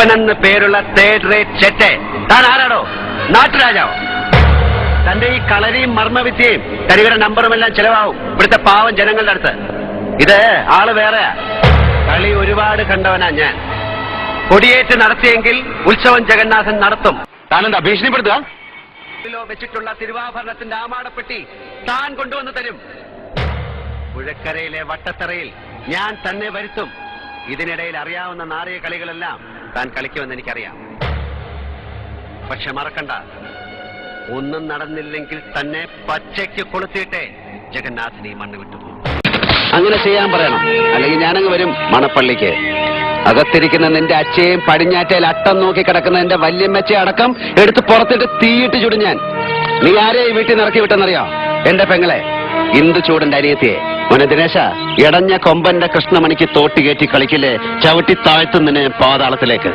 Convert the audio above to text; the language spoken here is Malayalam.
അപ്പനെന്ന് പേരുള്ള തേർഡ് റേറ്റ് ചെറ്റെ. താൻ ആരാടോ? നാട്ടുരാജാവോ? തന്റെ ഈ കളരിയും മർമ്മവിദ്യയും തരികട നമ്പറുമെല്ലാം ചെലവാവും ഇവിടുത്തെ പാവം ജനങ്ങളുടെ അടുത്ത്. ഇത് ആള് വേറെയാ. കളി ഒരുപാട് കണ്ടവനാ ഞാൻ. കൊടിയേറ്റ് നടത്തിയെങ്കിൽ ഉത്സവം ജഗന്നാഥൻ നടത്തും. താനെന്താ ഭീഷണിപ്പെടുത്തുക? വെച്ചിട്ടുള്ള തിരുവാഭരണത്തിന്റെ ആമാടപ്പെട്ടി താൻ കൊണ്ടുവന്ന് തരും. പുഴക്കരയിലെ വട്ടത്തറയിൽ ഞാൻ തന്നെ വരുത്തും. ഇതിനിടയിൽ അറിയാവുന്ന നാറിയ കളികളെല്ലാം താൻ കളിക്കുമെന്ന് എനിക്കറിയാം. പക്ഷെ മറക്കണ്ട, ഒന്നും നടന്നില്ലെങ്കിൽ തന്നെ പച്ചയ്ക്ക് കൊളുത്തിയിട്ടേ ജഗന്നാഥൻ ഈ മണ്ണ് വിട്ടുപോകും. അങ്ങനെ ചെയ്യാൻ പറയണം, അല്ലെങ്കിൽ ഞാനങ്ങ് വരും മണപ്പള്ളിക്ക്. അകത്തിരിക്കുന്ന നിന്റെ അച്ഛയും പടിഞ്ഞാറ്റയിൽ അട്ടം നോക്കി കിടക്കുന്ന എന്റെ വല്യമ്മച്ചയെ അടക്കം എടുത്ത് പുറത്തിട്ട് തീയിട്ട് ചുടും ഞാൻ. നീ ആരെ ഈ വീട്ടിൽ നിറക്കി വിട്ടെന്നറിയോ? എന്റെ പെങ്ങളെ, ഇന്ദു ചൂടന്റെ അനിയത്തിയെ. മോനെ ദിനേശ, ഇടഞ്ഞ കൊമ്പന്റെ കൃഷ്ണമണിക്ക് തോട്ടി കയറ്റി കളിക്കില്ലേ, ചവിട്ടി താഴ്ത്തുന്നതിന് പാതാളത്തിലേക്ക്.